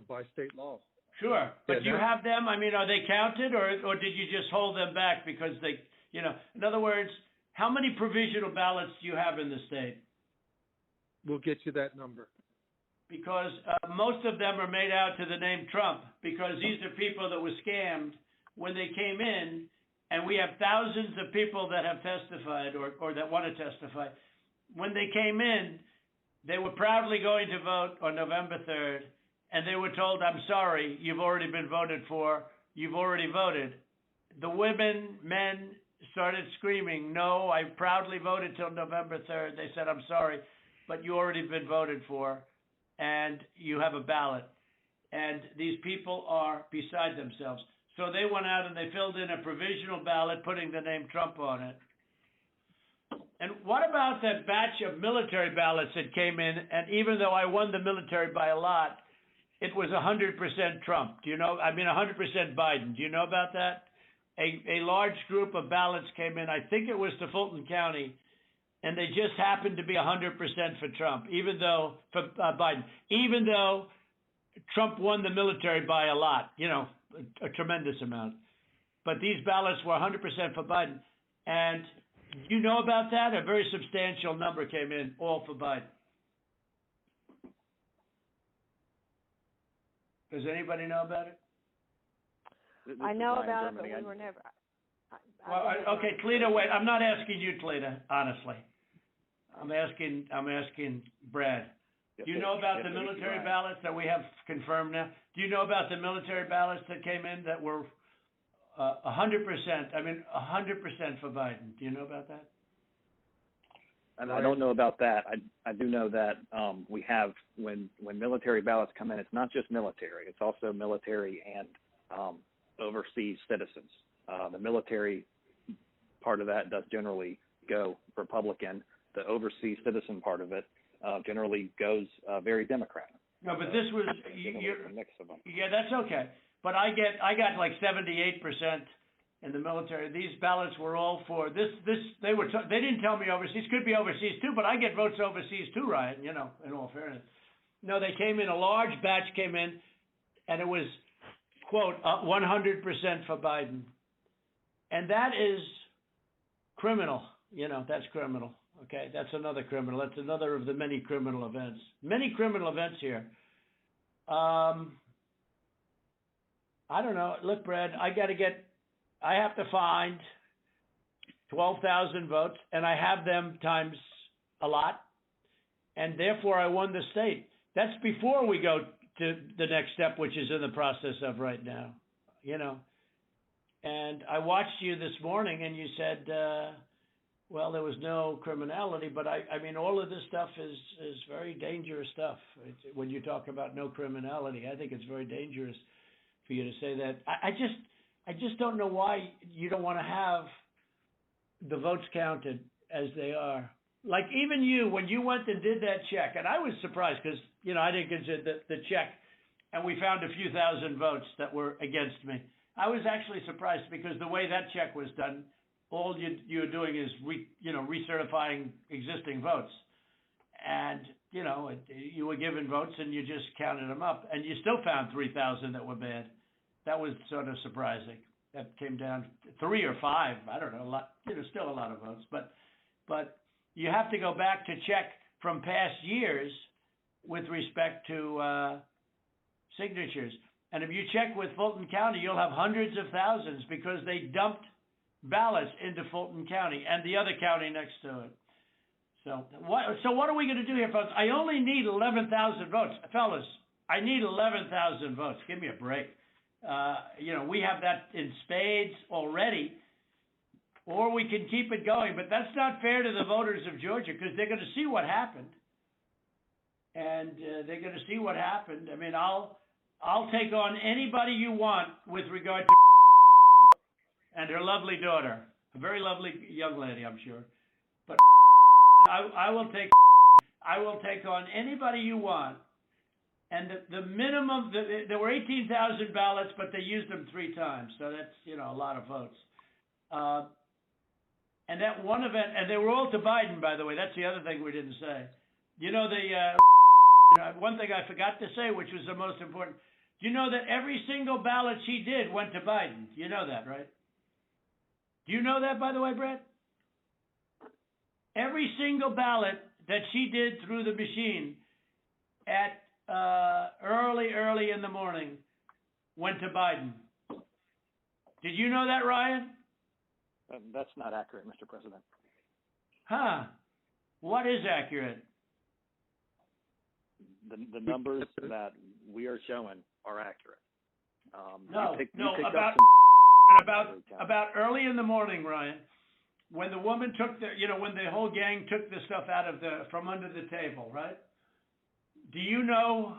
by state law. Sure. But do you have them? I mean, are they counted or did you just hold them back because they, in other words, how many provisional ballots do you have in the state? We'll get you that number. Because most of them are made out to the name Trump, because these are people that were scammed when they came in, and we have thousands of people that have testified or that want to testify. When they came in, they were proudly going to vote on November 3rd, and they were told, I'm sorry, you've already been voted for, you've already voted. The women, men started screaming, no, I proudly voted till November 3rd. They said, I'm sorry, but you already been voted for, and you have a ballot. And these people are beside themselves. So they went out and they filled in a provisional ballot, putting the name Trump on it. And what about that batch of military ballots that came in? And even though I won the military by a lot, it was 100% Trump. 100% Biden. Do you know about that? A large group of ballots came in. I think it was to Fulton County, and they just happened to be 100% for Trump, for Biden, even though Trump won the military by a lot, a tremendous amount. But these ballots were 100% for Biden. And you know about that? A very substantial number came in, all for Biden. Does anybody know about it? I know about it, but we were never. Okay, Cleta, wait. I'm not asking you, Cleta, honestly. I'm asking Brad. Do you know about the military ballots that we have confirmed now? Do you know about the military ballots that came in that were 100%? 100% for Biden. Do you know about that? And I don't know about that. I do know that we have when military ballots come in, it's not just military. It's also military and overseas citizens. The military part of that does generally go Republican. The overseas citizen part of it generally goes very Democrat. No, but this was a mix of them. Yeah, that's okay. But I got like 78% in the military. These ballots were all for this. They didn't tell me overseas. Could be overseas too, but I get votes overseas too, Ryan. In all fairness. No, they came in. A large batch came in, and it was quote 100% for Biden, and that is criminal. That's criminal. Okay, that's another criminal. That's another of the many criminal events. Many criminal events here. I don't know. Look, Brad, I have to find 12,000 votes, and I have them times a lot, and therefore I won the state. That's before we go to the next step, which is in the process of right now, And I watched you this morning, and you said, well, there was no criminality, but all of this stuff is very dangerous stuff. When you talk about no criminality, I think it's very dangerous for you to say that. I just don't know why you don't want to have the votes counted as they are. Like even you, when you went and did that check, and I was surprised because, I didn't consider the check, and we found a few thousand votes that were against me. I was actually surprised because the way that check was done, all you're doing is recertifying existing votes. And, you were given votes and you just counted them up. And you still found 3,000 that were bad. That was sort of surprising. That came down to 3 or 5. I don't know, a lot, still a lot of votes. But you have to go back to check from past years with respect to signatures. And if you check with Fulton County, you'll have hundreds of thousands because they dumped ballots into Fulton County and the other county next to it. So what are we going to do here, folks? I only need 11,000 votes. Fellas, I need 11,000 votes. Give me a break. We have that in spades already, or we can keep it going. But that's not fair to the voters of Georgia because they're going to see what happened. And they're going to see what happened. I'll take on anybody you want with regard to and her lovely daughter, a very lovely young lady, I'm sure. But I will take on anybody you want And the minimum, there were 18,000 ballots, but they used them 3 times. So that's, a lot of votes. And that one event, and they were all to Biden, by the way. That's the other thing we didn't say. One thing I forgot to say, which was the most important. Do you know that every single ballot she did went to Biden? You know that, right? Do you know that, by the way, Brett? Every single ballot that she did through the machine at early in the morning went to Biden. Did you know that, Ryan? That's not accurate, Mr. President. Huh. What is accurate? The numbers that we are showing are accurate. About early in the morning, Ryan, when the woman took when the whole gang took the stuff from under the table, right? Do you know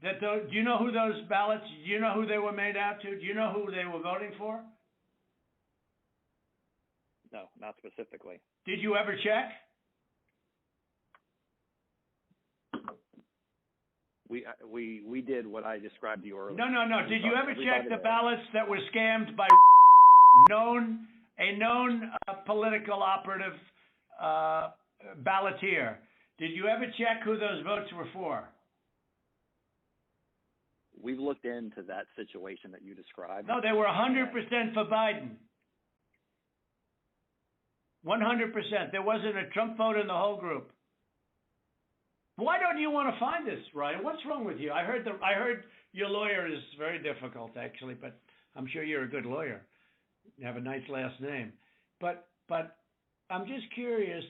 do you know who those ballots? Do you know who they were made out to? Do you know who they were voting for? No, not specifically. Did you ever check? We did what I described to you earlier. No. Did you ever check the ballots that were scammed by a known political operative balloteer? Did you ever check who those votes were for? We've looked into that situation that you described. No, they were 100% for Biden. 100%. There wasn't a Trump vote in the whole group. Why don't you want to find this, Ryan? What's wrong with you? I heard your lawyer is very difficult, actually, but I'm sure you're a good lawyer. You have a nice last name. But I'm just curious,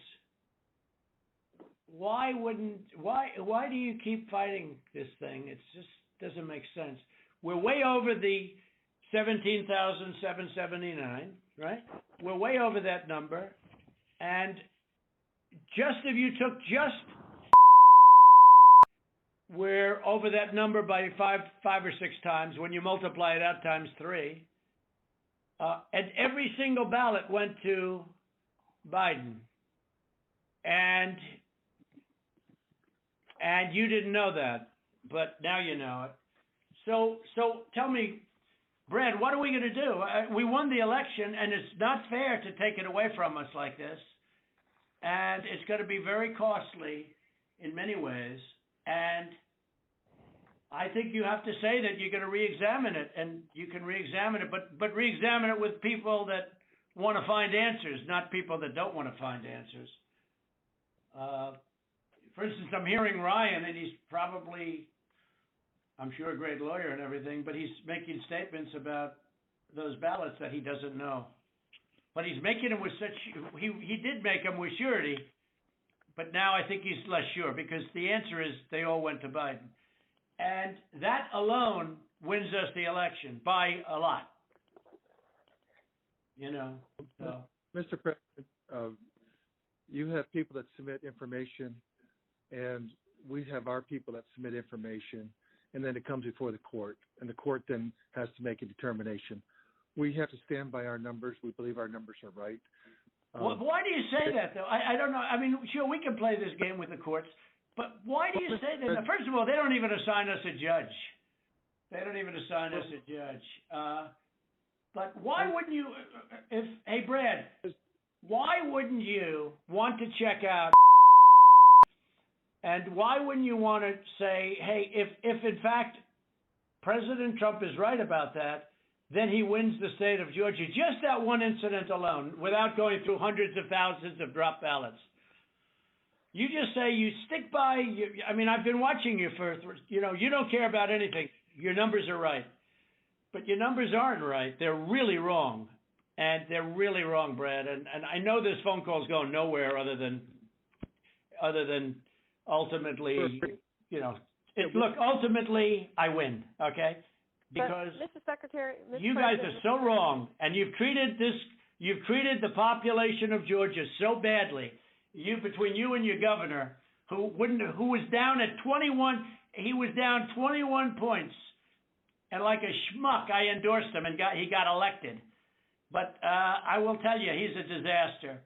why do you keep fighting this thing? It just doesn't make sense. We're way over the 17,779, right? We're way over that number. And if you took we're over that number by five or 6 times. When you multiply it out times 3, and every single ballot went to Biden, and you didn't know that, but now you know it. So tell me, Brad, what are we going to do? We won the election, and it's not fair to take it away from us like this, and it's going to be very costly in many ways. And I think you have to say that you're going to re-examine it, and you can re-examine it, but re-examine it with people that want to find answers, not people that don't want to find answers. For instance, I'm hearing Ryan, and he's probably, I'm sure, a great lawyer and everything, but he's making statements about those ballots that he doesn't know. But he's making them with he did make them with surety. But now I think he's less sure, because the answer is they all went to Biden. And that alone wins us the election by a lot. So. Mr. President, you have people that submit information, and we have our people that submit information, and then it comes before the court, and the court then has to make a determination. We have to stand by our numbers. We believe our numbers are right. Why do you say that, though? I don't know. I mean, sure, we can play this game with the courts, but why do you say that? Now, first of all, they don't even assign us a judge. But why wouldn't you, hey, Brad, why wouldn't you want to check out, and why wouldn't you want to say, hey, if in fact President Trump is right about that, then he wins the state of Georgia. Just that one incident alone, without going through hundreds of thousands of drop ballots. You just say you stick by, I mean, I've been watching you you don't care about anything. Your numbers are right. But your numbers aren't right. They're really wrong. And they're really wrong, Brad. And I know this phone call is going nowhere other than ultimately, ultimately I win, okay? Because Mr. Secretary, you guys are so wrong, and you've treated the population of Georgia so badly. Between you and your governor, who was down at 21, he was down 21 points, and like a schmuck, I endorsed him, and he got elected. But I will tell you, he's a disaster,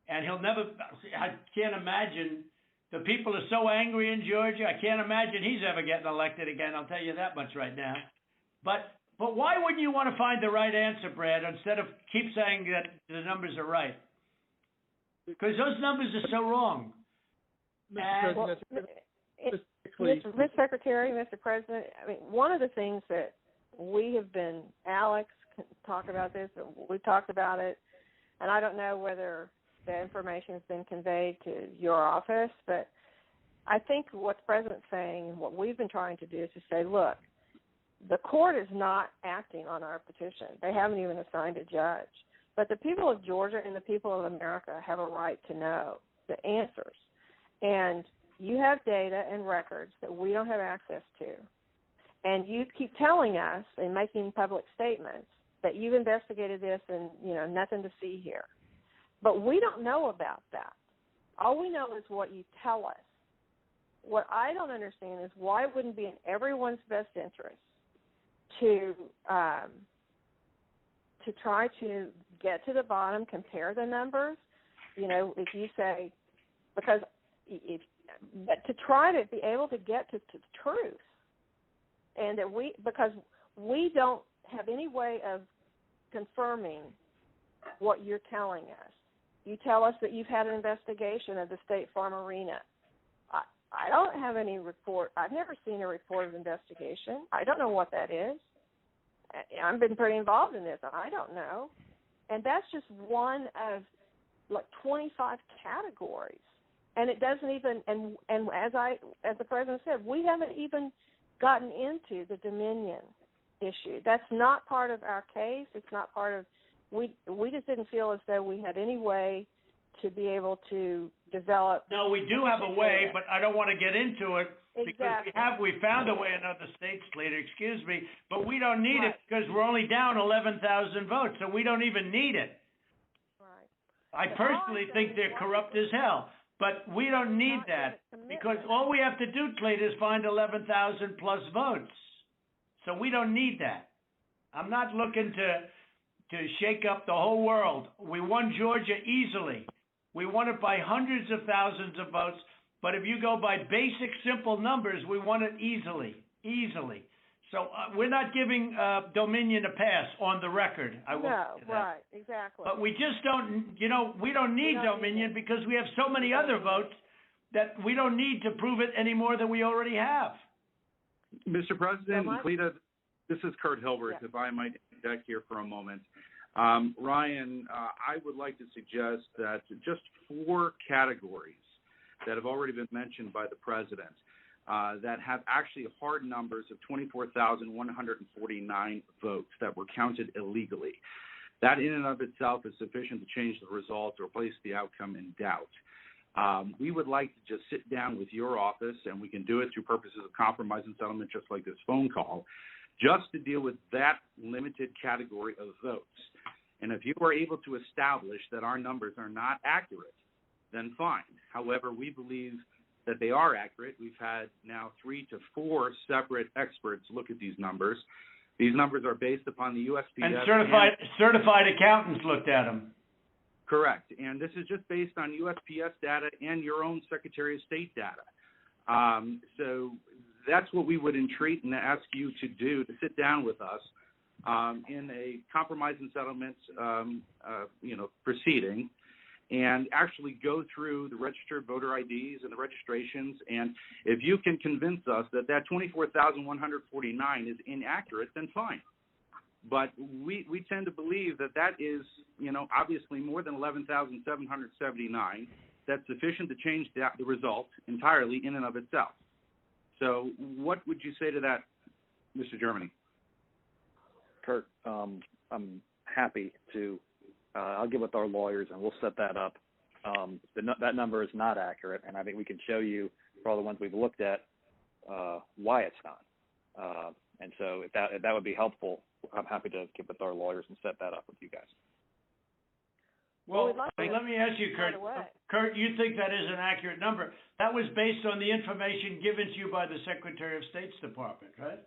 and he'll never. I can't imagine The people are so angry in Georgia. I can't imagine he's ever getting elected again. I'll tell you that much right now. But why wouldn't you want to find the right answer, Brad, instead of keep saying that the numbers are right? Because those numbers are so wrong. Mr. President, Mr. Secretary, Mr. President, I mean, one of the things that we have been, Alex can talk about this, we've talked about it, and I don't know whether the information has been conveyed to your office, but I think what the President's saying and what we've been trying to do is to say, look, the court is not acting on our petition. They haven't even assigned a judge. But the people of Georgia and the people of America have a right to know the answers. And you have data and records that we don't have access to. And you keep telling us and making public statements that you've investigated this and, nothing to see here. But we don't know about that. All we know is what you tell us. What I don't understand is why it wouldn't be in everyone's best interest to try to get to the bottom, compare the numbers. If you say, but to try to be able to get to the truth, and that because we don't have any way of confirming what you're telling us. You tell us that you've had an investigation of the State Farm Arena. I don't have any report. I've never seen a report of investigation. I don't know what that is. I've been pretty involved in this. I don't know. And that's just one of 25 categories. And it doesn't even, and as the President said, we haven't even gotten into the Dominion issue. That's not part of our case. It's not part of, we just didn't feel as though we had any way to be able to develop. No, we do have a way, but I don't want to get into it. Exactly. Because we found a way in other states, Slater, excuse me, but we don't need it because we're only down 11,000 votes, so we don't even need it. Right. I personally think they're corrupt as hell, but we don't need that because all we have to do, Slater, is find 11,000 plus votes. So we don't need that. I'm not looking to shake up the whole world. We won Georgia easily. We won it by hundreds of thousands of votes. But if you go by basic, simple numbers, we won it easily. So we're not giving Dominion a pass on the record. I will say that. Right, exactly. But we just don't, we don't need Dominion because we have so many other votes that we don't need to prove it any more than we already have. Mr. President, Cleta, this is Kurt Hilbert, if I might interject here for a moment. Ryan, I would like to suggest that just 4 categories that have already been mentioned by the President that have actually hard numbers of 24,149 votes that were counted illegally. That in and of itself is sufficient to change the results or place the outcome in doubt. We would like to just sit down with your office, and we can do it through purposes of compromise and settlement just like this phone call, just to deal with that limited category of votes. And if you are able to establish that our numbers are not accurate, then fine. However, we believe that they are accurate. We've had now 3 to 4 separate experts look at these numbers. These numbers are based upon the USPS. And certified accountants looked at them. Correct. And this is just based on USPS data and your own Secretary of State data. So that's what we would entreat and ask you to do, to sit down with us in a compromise and settlement proceeding, and actually go through the registered voter IDs and the registrations. And if you can convince us that that 24,149 is inaccurate, then fine. But we tend to believe that that is, obviously more than 11,779. That's sufficient to change the result entirely in and of itself. So what would you say to that, Mr. Germany? Kurt, I'm happy to I'll get with our lawyers and we'll set that up. That number is not accurate, and I think we can show you for all the ones we've looked at why it's not. And so if that would be helpful, I'm happy to get with our lawyers and set that up with you guys. Well, let me ask you, Kurt. Kurt, you think that is an accurate number? That was based on the information given to you by the Secretary of State's Department, right?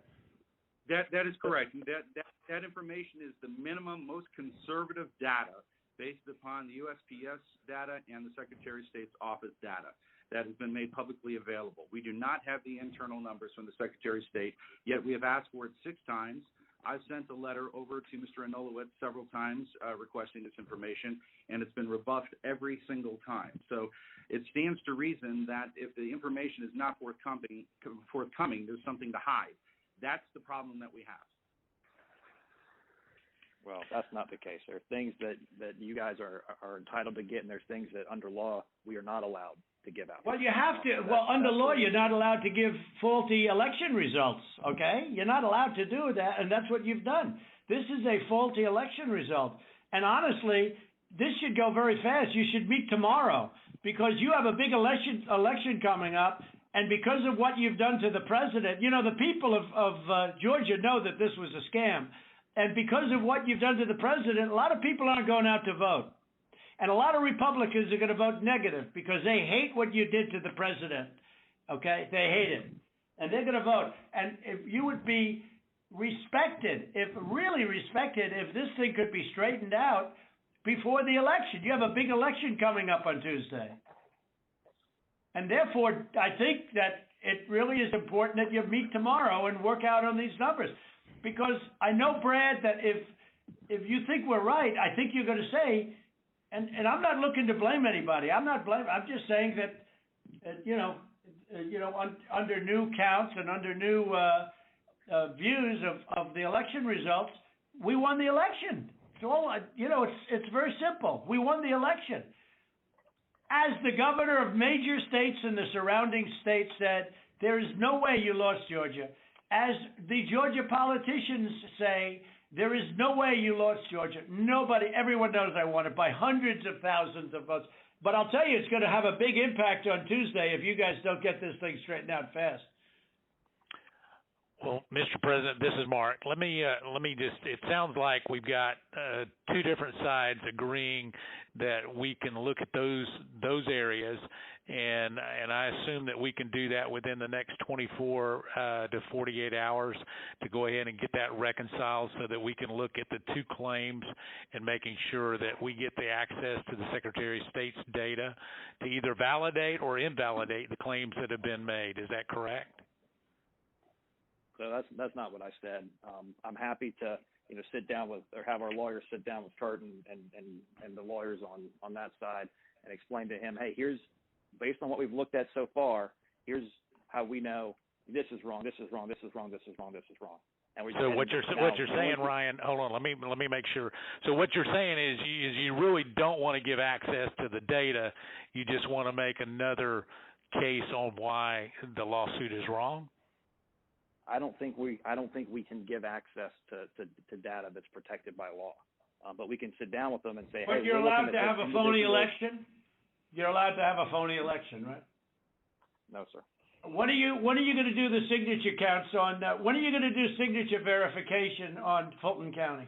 That is correct. That information is the minimum, most conservative data based upon the USPS data and the Secretary of State's office data. that has been made publicly available. We do not have the internal numbers from the Secretary of State, yet we have asked for it 6 times. I've sent a letter over to Mr. Anulowicz several times requesting this information, and it's been rebuffed every single time. So it stands to reason that if the information is not forthcoming, there's something to hide. That's the problem that we have. Well, that's not the case. There are things that you guys are entitled to get, and there's things that under law we are not allowed to give out. Well, you have to. Well, under law, you're not allowed to give faulty election results, okay? You're not allowed to do that, and that's what you've done. This is a faulty election result. And honestly, this should go very fast. You should meet tomorrow because you have a big election coming up, and because of what you've done to the president, you know, the people of Georgia know that this was a scam. And because of what you've done to the president, a lot of people aren't going out to vote. And a lot of Republicans are going to vote negative because they hate what you did to the president, okay? They hate it. And they're going to vote. And if you would be respected, really respected, if this thing could be straightened out before the election. You have a big election coming up on Tuesday. And therefore, I think that it really is important that you meet tomorrow and work out on these numbers. Because I know, Brad, that if you think we're right, I think you're going to say, and I'm not looking to blame anybody. I'm just saying that, under new counts and under new views of the election results, we won the election. It's all, it's very simple. We won the election. As the governor of major states and the surrounding states said, there is no way you lost Georgia. As the Georgia politicians say, there is no way you lost Georgia. Nobody, everyone knows I won it by hundreds of thousands of votes. But I'll tell you, it's going to have a big impact on Tuesday if you guys don't get this thing straightened out fast. Well, Mr. President, this is Mark. Let me just, it sounds like we've got 2 different sides agreeing that we can look at those areas, and I assume that we can do that within the next 24 to 48 hours to go ahead and get that reconciled so that we can look at the 2 claims and making sure that we get the access to the Secretary of State's data to either validate or invalidate the claims that have been made. Is that correct? So that's not what I said. I'm happy to sit down with, or have our lawyers sit down with Kurt and the lawyers on that side and explain to him, hey, here's, based on what we've looked at so far, here's how we know this is wrong, this is wrong, this is wrong, this is wrong, this is wrong. And so what you're saying, Ryan, hold on, let me make sure. So what you're saying is you really don't want to give access to the data. You just want to make another case on why the lawsuit is wrong? I don't think we can give access to data that's protected by law, but we can sit down with them and say, but hey, you're allowed to have a phony election. You're allowed to have a phony election, right? No, sir. When are you going to do the signature counts on? When are you going to do signature verification on Fulton County,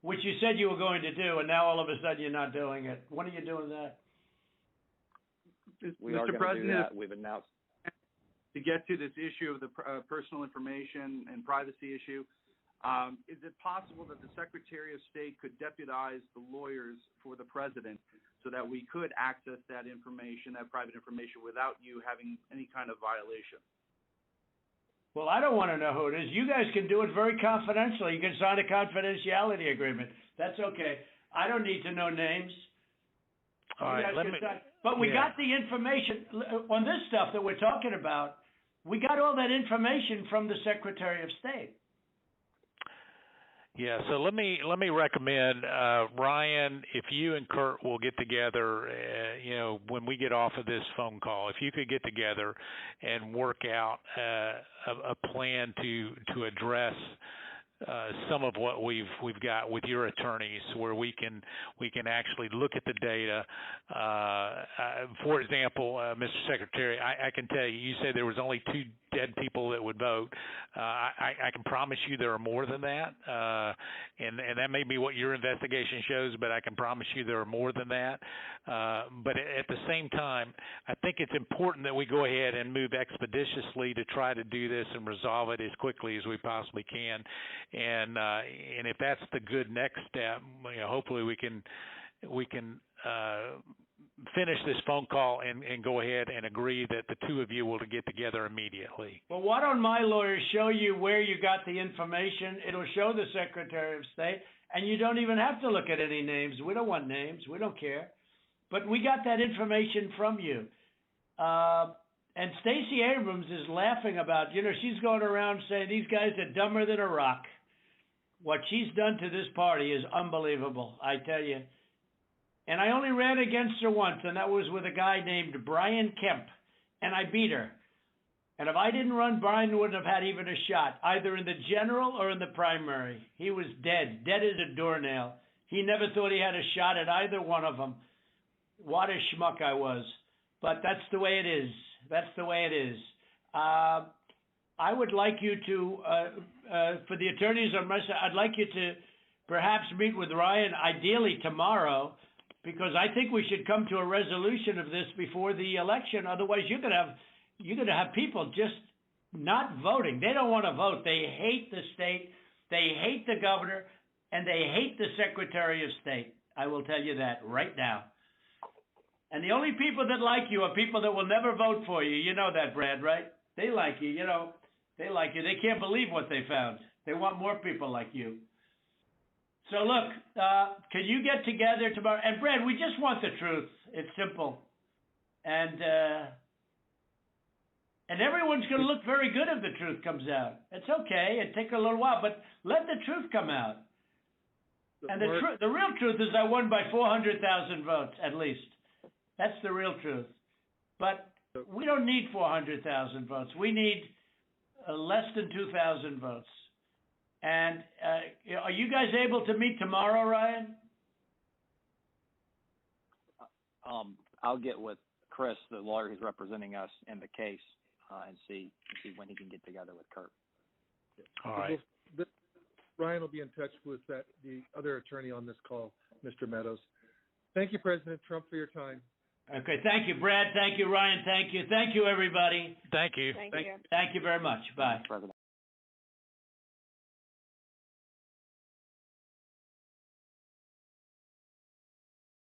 which you said you were going to do, and now all of a sudden you're not doing it? When are you doing that? We are going to do that. We've announced. To get to this issue of the personal information and privacy issue, is it possible that the Secretary of State could deputize the lawyers for the president so that we could access that information, that private information, without you having any kind of violation? Well, I don't want to know who it is. You guys can do it very confidentially. You can sign a confidentiality agreement. That's okay. I don't need to know names. All right, but we got the information on this stuff that we're talking about. We got all that information from the Secretary of State. Yeah, so let me recommend, Ryan, if you and Kurt will get together, when we get off of this phone call, if you could get together and work out a plan to address some of what we've got with your attorneys, where we can actually look at the data. For example, Mr. Secretary, I can tell you, you said there was only 2 dead people that would vote. I can promise you there are more than that, and that may be what your investigation shows, but I can promise you there are more than that. But at the same time, I think it's important that we go ahead and move expeditiously to try to do this and resolve it as quickly as we possibly can. And if that's the good next step, hopefully we can finish this phone call and go ahead and agree that the two of you will get together immediately. Well, why don't my lawyers show you where you got the information? It'll show the Secretary of State, and you don't even have to look at any names. We don't want names. We don't care. But we got that information from you. And Stacey Abrams is laughing about, she's going around saying these guys are dumber than a rock. What she's done to this party is unbelievable, I tell you. And I only ran against her once, and that was with a guy named Brian Kemp, and I beat her. And if I didn't run, Brian wouldn't have had even a shot, either in the general or in the primary. He was dead as a doornail. He never thought he had a shot at either one of them. What a schmuck I was. But that's the way it is. That's the way it is. I would like you to, for the attorneys on my side, I'd like you to perhaps meet with Ryan, ideally tomorrow, because I think we should come to a resolution of this before the election. Otherwise, you're going to have people just not voting. They don't want to vote. They hate the state. They hate the governor, and they hate the Secretary of State. I will tell you that right now. And the only people that like you are people that will never vote for you. You know that, Brad, right? They like you. They like you. They can't believe what they found. They want more people like you. So look, can you get together tomorrow? And Brad, we just want the truth. It's simple. And everyone's going to look very good if the truth comes out. It's okay. It takes a little while, but let the truth come out. And the real truth is I won by 400,000 votes, at least. That's the real truth. But we don't need 400,000 votes. We need less than 2,000 votes. And are you guys able to meet tomorrow, Ryan? I'll get with Chris, the lawyer who's representing us in the case, and see when he can get together with Kurt. All right. Ryan will be in touch with the other attorney on this call, Mr. Meadows. Thank you, President Trump, for your time. Okay, thank you, Brad. Thank you, Ryan. Thank you. Thank you, everybody. Thank you. Thank you. Thank you very much. Bye. President.